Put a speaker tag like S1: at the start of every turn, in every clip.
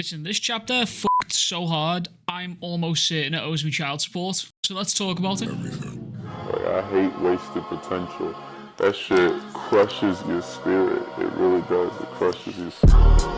S1: Listen, this chapter fucked so hard, I'm almost certain it owes me child support. So let's talk about it.
S2: Like, I hate wasted potential. That shit crushes your spirit. It really does. It crushes your spirit.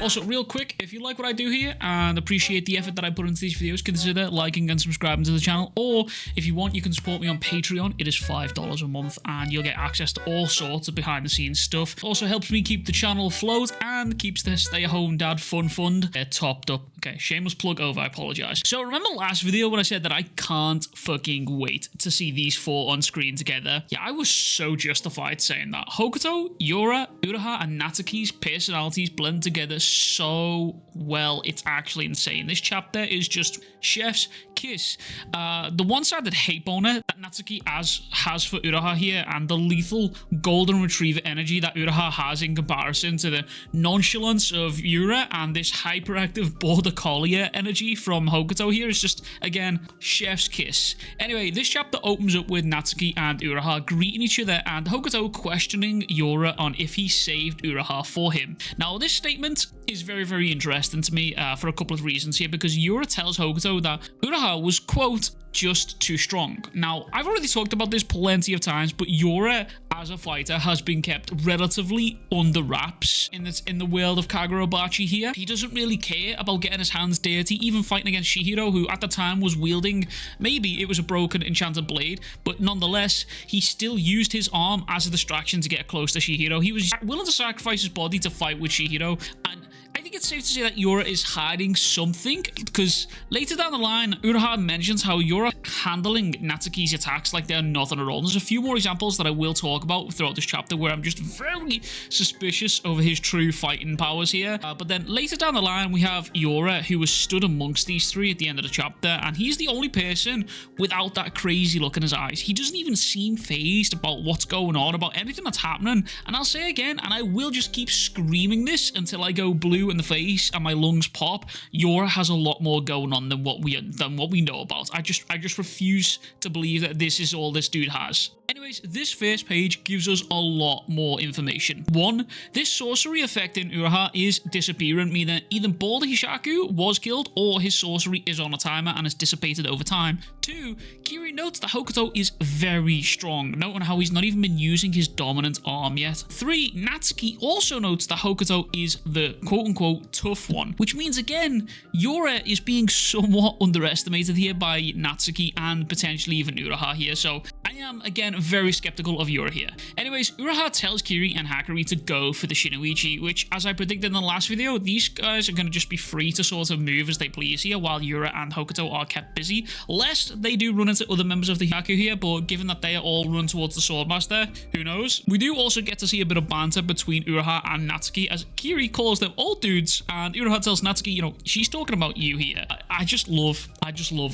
S1: Also, real quick, if you like what I do here and appreciate the effort that I put into these videos, consider liking and subscribing to the channel. Or if you want, you can support me on Patreon. It is $5 a month and you'll get access to all sorts of behind the scenes stuff. It also helps me keep the channel afloat and keeps the Stay at Home Dad Fun Fund topped up. Okay, shameless plug over, I apologize. So remember last video when I said that I can't fucking wait to see these four on screen together? Yeah, I was so justified saying that. Hokuto, Yura, Uraha, and Natsuki's personalities blend together so well, it's actually insane. This chapter is just chef's kiss. The one-sided hate boner that Natsuki has for Uraha here, and the lethal golden retriever energy that Uraha has in comparison to the nonchalance of Yura and this hyperactive border collie energy from Hokuto here is just, again, chef's kiss. Anyway, this chapter opens up with Natsuki and Uraha greeting each other and Hokuto questioning Yura on if he saved Uraha for him. Now, this statement is very, very interesting to me for a couple of reasons here, because Yura tells Hokuto that Uraha was, quote, just too strong. Now, I've already talked about this plenty of times, but Yura, as a fighter, has been kept relatively under wraps in the world of Kagurabachi here. He doesn't really care about getting his hands dirty, even fighting against Chihiro, who at the time was wielding, maybe it was a broken enchanted blade, but nonetheless, he still used his arm as a distraction to get close to Chihiro. He was willing to sacrifice his body to fight with Chihiro, and I think it's safe to say that Yura is hiding something, because later down the line, Uraha mentions how Yura handling Natsuki's attacks like they're nothing at all. There's a few more examples that I will talk about throughout this chapter where I'm just very suspicious over his true fighting powers here. But then later down the line, we have Yura, who was stood amongst these three at the end of the chapter, and he's the only person without that crazy look in his eyes. He doesn't even seem fazed about what's going on, about anything that's happening. And I'll say again, and I will just keep screaming this until I go blue in the face and my lungs pop, Yura has a lot more going on than what we know about. I just refuse to believe that this is all this dude has. Anyways, this first page gives us a lot more information. 1. This sorcery affecting Uraha is disappearing, meaning either Boulder Hishaku was killed or his sorcery is on a timer and has dissipated over time. 2. Kiri notes that Hokuto is very strong, noting how he's not even been using his dominant arm yet. 3. Natsuki also notes that Hokuto is the quote-unquote tough one, which means again, Yura is being somewhat underestimated here by Natsuki and potentially even Uraha here, so I am again very skeptical of Yura here. Anyways, Uraha tells Kiri and Hakari to go for the Shinoichi, which, as I predicted in the last video, these guys are going to just be free to sort of move as they please here, while Yura and Hokuto are kept busy, lest they do run into other members of the Hyaku here, but given that they are all run towards the Swordmaster, who knows? We do also get to see a bit of banter between Uraha and Natsuki, as Kiri calls them old dudes, and Uraha tells Natsuki, you know, she's talking about you here. I just love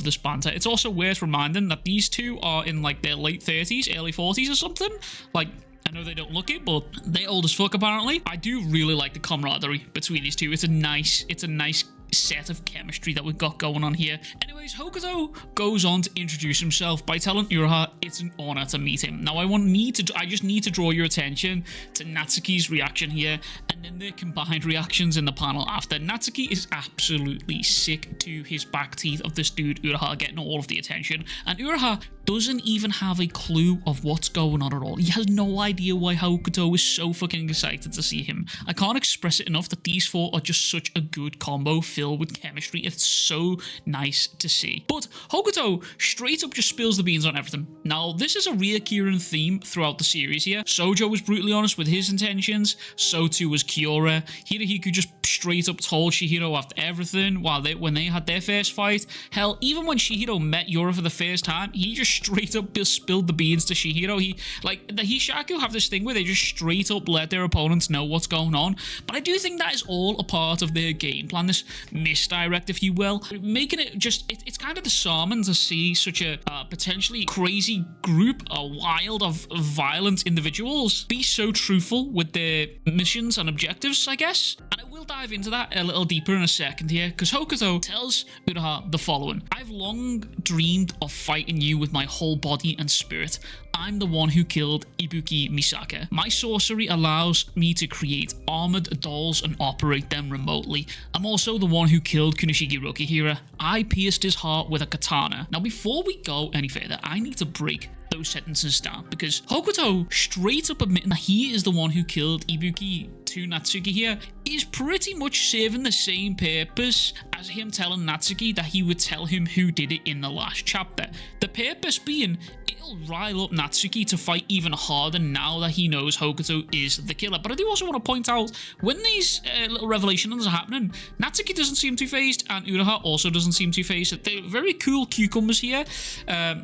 S1: this banter. It's also worth reminding that these two are in like their late 30s, early 40s or something. Like, I know they don't look it, but they old as fuck apparently. I do really like the camaraderie between these two. It's a nice set of chemistry that we've got going on here. Anyways, Hokuto goes on to introduce himself by telling Uraha it's an honor to meet him. Now, I just need to draw your attention to Natsuki's reaction here, and then their combined reactions in the panel after. Natsuki is absolutely sick to his back teeth of this dude Uraha getting all of the attention, and Uraha doesn't even have a clue of what's going on at all. He has no idea why Hokuto is so fucking excited to see him. I can't express it enough that these four are just such a good combo filled with chemistry. It's so nice to see. But Hokuto straight up just spills the beans on everything. Now, this is a reoccurring theme throughout the series here. Sojo was brutally honest with his intentions, so too was Kiora. Hirohiko just straight up told Chihiro after everything when they had their first fight. Hell, even when Chihiro met Yura for the first time, he just straight up spilled the beans to Chihiro. The Hishaku have this thing where they just straight up let their opponents know what's going on. But I do think that is all a part of their game plan, this misdirect, if you will. Making it just, it's kind of disarming to see such a potentially crazy group, wild of violent individuals be so truthful with their missions and objectives, I guess. And I will will dive into that a little deeper in a second here, because Hokuto tells Uraha the following. I've long dreamed of fighting you with my whole body and spirit. I'm the one who killed Ibuki Misaka. My sorcery allows me to create armored dolls and operate them remotely. I'm also the one who killed Kunishige Rokihira. I pierced his heart with a katana. Now, before we go any further, I need to break those sentences down, because Hokuto straight up admitting that he is the one who killed Ibuki to Natsuki here is pretty much serving the same purpose as him telling Natsuki that he would tell him who did it in the last chapter. The purpose being, it'll rile up Natsuki to fight even harder now that he knows Hokuto is the killer. But I do also want to point out, when these little revelations are happening, Natsuki doesn't seem too phased, and Uraha also doesn't seem too phased. They're very cool cucumbers here.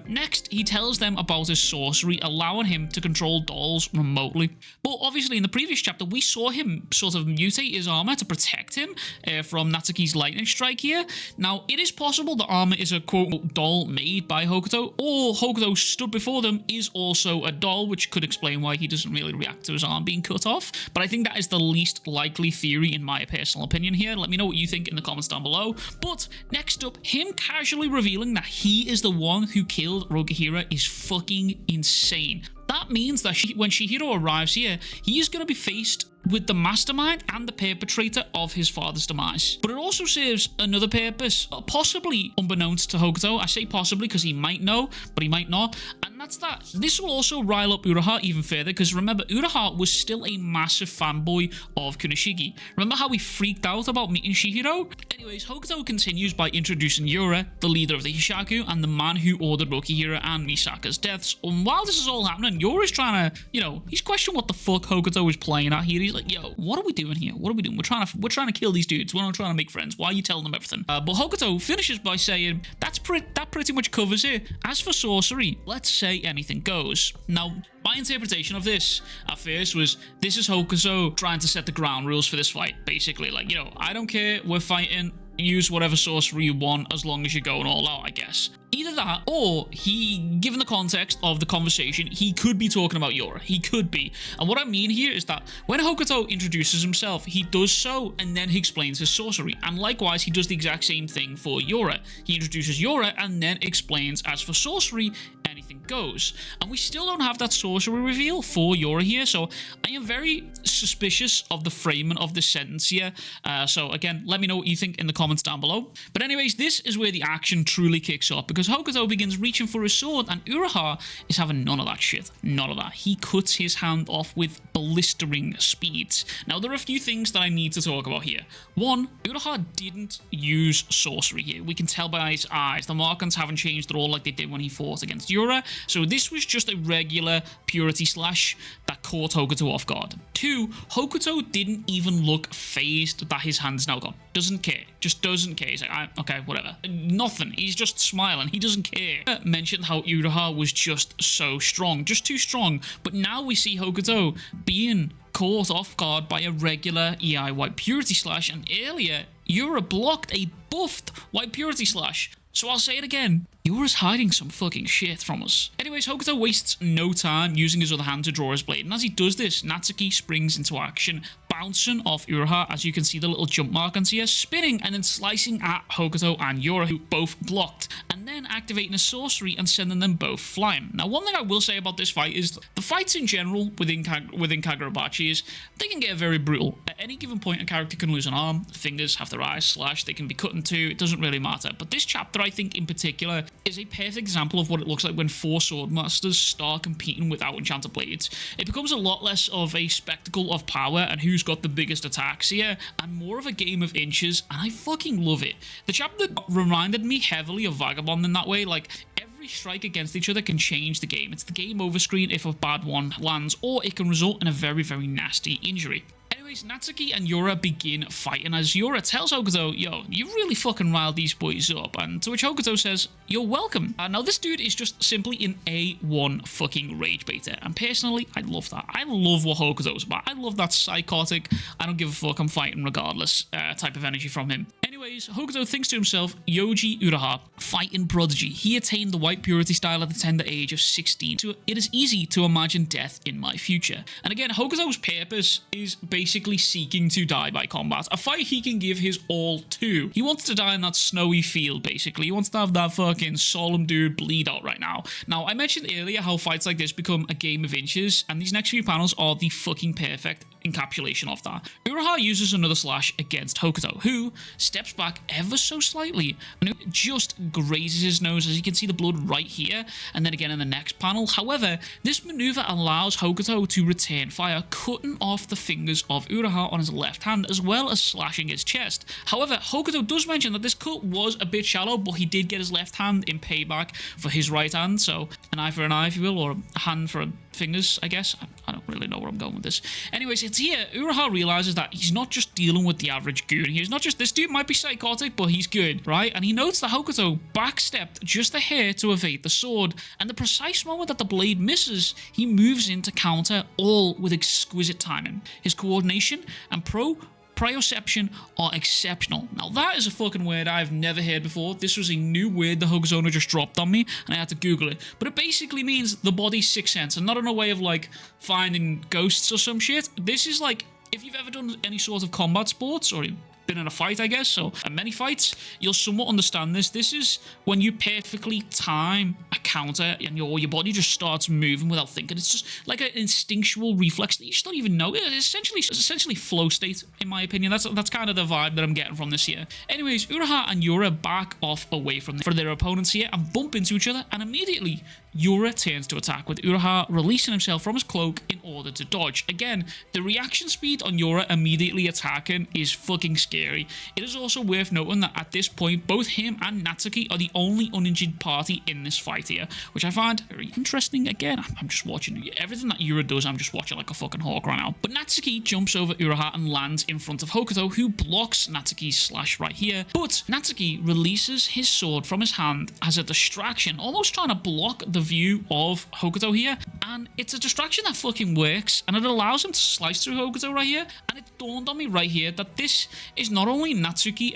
S1: Next, he tells them about his sorcery, allowing him to control dolls remotely. But obviously, in the previous chapter, we saw him sort of mutate his armor to protect him from Natsuki's lightning strike here. Now, it is possible the armor is a quote doll made by Hokuto, or Hokuto stood before them is also a doll, which could explain why he doesn't really react to his arm being cut off. But I think that is the least likely theory in my personal opinion here. Let me know what you think in the comments down below. But next up, him casually revealing that he is the one who killed Rokihira is fucking insane. That means that when Chihiro arrives here, he is going to be faced with the mastermind and the perpetrator of his father's demise. But it also serves another purpose, possibly unbeknownst to Hokuto. I say possibly because he might know, but he might not. And that's that this will also rile up Uraha even further, because remember, Uraha was still a massive fanboy of Kunishige. Remember how he freaked out about meeting Chihiro? Anyways, Hokuto continues by introducing Yura, the leader of the Hishaku, and the man who ordered Rokihira and Misaka's deaths. And while this is all happening, Yura's trying to, he's questioning what the fuck Hokuto is playing at here. He's like, yo, what are we doing here? What are we doing? We're trying to kill these dudes. We're not trying to make friends. Why are you telling them everything? But Hokuto finishes by saying, that pretty much covers it. As for sorcery, let's say anything goes. Now, my interpretation of this at first was, this is Hokuto trying to set the ground rules for this fight. Basically, like, I don't care, we're fighting, use whatever sorcery you want as long as you're going all out, I guess. Either that, or he, given the context of the conversation, he could be talking about Yura. He could be. And what I mean here is that when Hokuto introduces himself, he does so, and then he explains his sorcery. And likewise, he does the exact same thing for Yura. He introduces Yura, and then explains, as for sorcery, anything goes. And we still don't have that sorcery reveal for Yura here, so I am very suspicious of the framing of this sentence here. So again, let me know what you think in the comments down below. But anyways, this is where the action truly kicks off, because Hokuto begins reaching for his sword, and Uraha is having none of that shit. None of that. He cuts his hand off with blistering speeds. Now, there are a few things that I need to talk about here. One, Uraha didn't use sorcery here. We can tell by his eyes. The markings haven't changed at all like they did when he fought against Yura. So this was just a regular purity slash that caught Hokuto off guard. Two, Hokuto didn't even look phased that his hand's now gone. Doesn't care. Just doesn't care. He's like, okay, whatever. Nothing. He's just smiling. He doesn't care. I mentioned how Uraha was just so strong. Just too strong. But now we see Hokuto being caught off guard by a regular EI white purity slash. And earlier, Yura blocked a buffed white purity slash. So I'll say it again. Yura's hiding some fucking shit from us. Anyways, Hokuto wastes no time using his other hand to draw his blade. And as he does this, Natsuki springs into action, bouncing off Uraha, as you can see the little jump markings here, spinning and then slicing at Hokuto and Yura, who both blocked, and then activating a sorcery and sending them both flying. Now, one thing I will say about this fight is the fights in general within Kagurabachi is they can get very brutal. At any given point, a character can lose an arm, fingers, have their eyes slashed, they can be cut in two, it doesn't really matter. But this chapter, I think in particular, is a perfect example of what it looks like when four swordmasters start competing without enchanted blades. It becomes a lot less of a spectacle of power and who's got the biggest attacks here, and more of a game of inches, and I fucking love it. The chapter reminded me heavily of Vagabond in that way. Like, every strike against each other can change the game. It's the game over screen if a bad one lands, or it can result in a very, very nasty injury. Anyways, Natsuki and Yura begin fighting as Yura tells Hokuto, yo, you really fucking riled these boys up, and to which Hokuto says, you're welcome. Now this dude is just simply an A1 fucking rage baiter, and personally, I love that. I love what Hokuto's about. I love that psychotic, I don't give a fuck, I'm fighting regardless type of energy from him. Anyways, Hokuto thinks to himself, Yoji Uraha, fighting prodigy. He attained the white purity style at the tender age of 16, so it is easy to imagine death in my future. And again, Hokuto's purpose is basically basically seeking to die by combat. A fight he can give his all to. He wants to die in that snowy field, basically. He wants to have that fucking solemn dude bleed out right now. Now, I mentioned earlier how fights like this become a game of inches, and these next few panels are the fucking perfect encapsulation of that. Uraha uses another slash against Hokuto, who steps back ever so slightly and who just grazes his nose, as you can see the blood right here, and then again in the next panel. However, this maneuver allows Hokuto to return fire, cutting off the fingers of Uraha on his left hand, as well as slashing his chest. However, Hokuto does mention that this cut was a bit shallow, but he did get his left hand in payback for his right hand, so an eye for an eye, if you will, or a hand for fingers, I guess. I don't really know where I'm going with this. Anyways, it's here Uraha realizes that he's not just dealing with the average goon. He's not just, this dude might be psychotic, but he's good, right? And he notes that Hokuto backstepped just a hair to evade the sword, and the precise moment that the blade misses, he moves in to counter, all with exquisite timing. His coordination and proprioception are exceptional. Now that is a fucking word I've never heard before. This was a new word the Hugzona just dropped on me, and I had to Google it. But it basically means the body's sixth sense, and not in a way of like finding ghosts or some shit. This is like, if you've ever done any sort of combat sports, or been in a fight, I guess, so many fights, you'll somewhat understand this. This is when you perfectly time a counter and your body just starts moving without thinking. It's just like an instinctual reflex that you just don't even know. It's essentially flow state, in my opinion. That's kind of the vibe that I'm getting from this here. Anyways, Uraha and Yura back off away from their opponents here and bump into each other, and immediately Yura turns to attack, with Uraha releasing himself from his cloak in order to dodge. Again, the reaction speed on Yura immediately attacking is fucking scary. It is also worth noting that at this point, both him and Natsuki are the only uninjured party in this fight here, which I find very interesting. Again, I'm just watching everything that Yura does. I'm just watching like a fucking hawk right now. But Natsuki jumps over Uraha and lands in front of Hokuto, who blocks Natsuki's slash right here. But Natsuki releases his sword from his hand as a distraction, almost trying to block the view of Hokuto here, and it's a distraction that fucking works, and it allows him to slice through Hokuto right here. And it dawned on me right here that this is not only Natsuki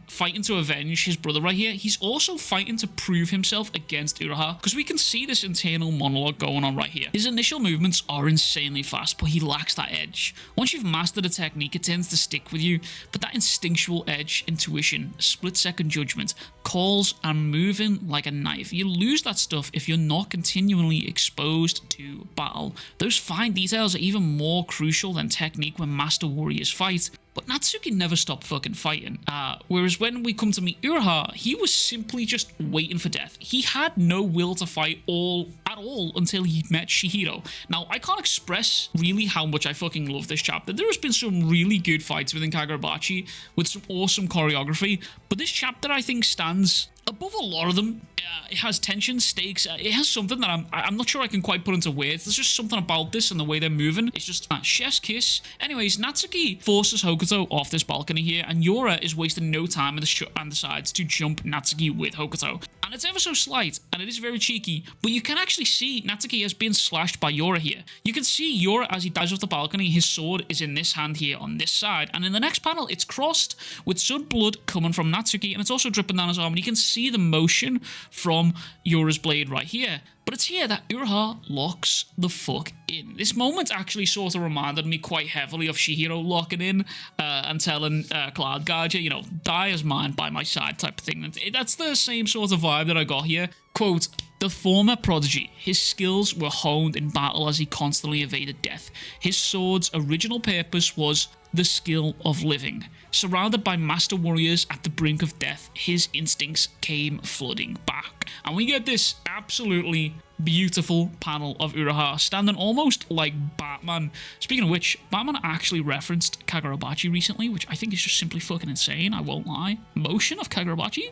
S1: fighting to avenge his brother right here, he's also fighting to prove himself against Uraha, because we can see this internal monologue going on right here. His initial movements are insanely fast, but he lacks that edge. Once you've mastered a technique, it tends to stick with you, but that instinctual edge, intuition, split-second judgment, calls, and moving like a knife, you lose that stuff if you're not continually exposed to battle. Those fine details are even more crucial than technique when master warriors fight. But Natsuki never stopped fucking fighting. Whereas when we come to meet Uraha, he was simply just waiting for death. He had no will to fight at all until he met Chihiro. Now, I can't express really how much I fucking love this chapter. There has been some really good fights within Kagurabachi with some awesome choreography, but this chapter I think stands above a lot of them. It has tension, stakes. It has something that I'm not sure I can quite put into words. There's just something about this and the way they're moving. It's just a chef's kiss. Anyways, Natsuki forces Hokuto off this balcony here, and Yura is wasting no time and decides to jump Natsuki with Hokuto. And it's ever so slight, and it is very cheeky, but you can actually see Natsuki has been slashed by Yura here. You can see Yura as he dives off the balcony, his sword is in this hand here on this side, and in the next panel it's crossed with some blood coming from Natsuki, and it's also dripping down his arm, and you can see the motion from Yura's blade right here. But it's here that Uraha locks the fuck in. This moment actually sort of reminded me quite heavily of Chihiro locking in and telling Cloud Guard, you know, die as mine by my side type of thing. That's the same sort of vibe that I got here. Quote, the former prodigy, his skills were honed in battle as he constantly evaded death. His sword's original purpose was the skill of living. Surrounded by master warriors at the brink of death, his instincts came flooding back. And we get this absolutely beautiful panel of Uraha standing almost like Batman. Speaking of which, Batman actually referenced Kagurabachi recently, which I think is just simply fucking insane, I won't lie. Motion of Kagurabachi?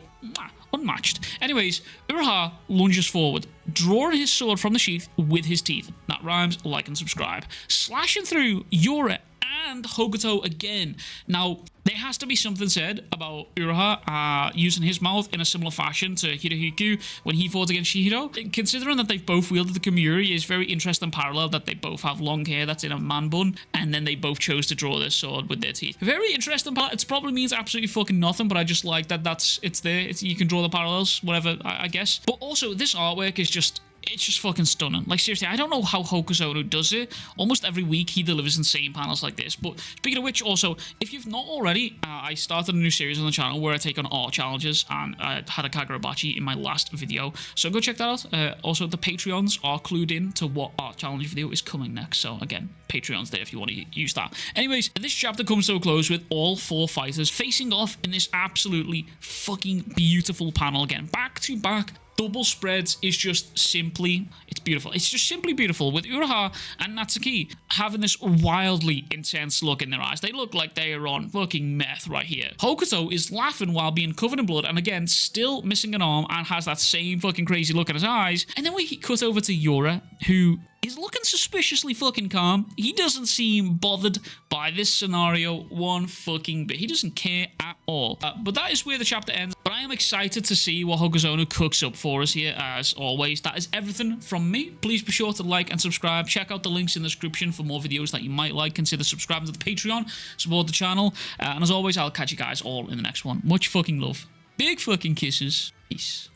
S1: Unmatched. Anyways, Uraha lunges forward, drawing his sword from the sheath with his teeth. That rhymes, like and subscribe. Slashing through Yura and Hokuto again. Now, there has to be something said about Uraha using his mouth in a similar fashion to Hirohiko when he fought against Chihiro. Considering that they've both wielded the Kamuri, it's very interesting parallel that they both have long hair that's in a man bun, and then they both chose to draw their sword with their teeth. Very interesting part. It probably means absolutely fucking nothing, but I just like that it's there. You can draw the parallels, whatever, I guess. But also, this artwork is just it's just fucking stunning. Like, seriously, I don't know how Hokuto does it. Almost every week he delivers insane panels like this. But speaking of which, also, if you've not already, I started a new series on the channel where I take on art challenges, and I had a Kagurabachi in my last video. So go check that out. Also, the Patreons are clued in to what art challenge video is coming next. So again, Patreon's there if you want to use that. Anyways, this chapter comes to a close with all 4 fighters facing off in this absolutely fucking beautiful panel again. Back to back. Double spreads is just simply, it's beautiful. It's just simply beautiful, with Uraha and Natsuki having this wildly intense look in their eyes. They look like they are on fucking meth right here. Hokuto is laughing while being covered in blood, and again, still missing an arm, and has that same fucking crazy look in his eyes. And then we cut over to Yura, who is looking suspiciously fucking calm. He doesn't seem bothered by this scenario one fucking bit. He doesn't care at all. But that is where the chapter ends. But I am excited to see what Hokuto cooks up for us here, as always. That is everything from me. Please be sure to like and subscribe. Check out the links in the description for more videos that you might like. Consider subscribing to the Patreon. Support the channel. And as always, I'll catch you guys all in the next one. Much fucking love. Big fucking kisses. Peace.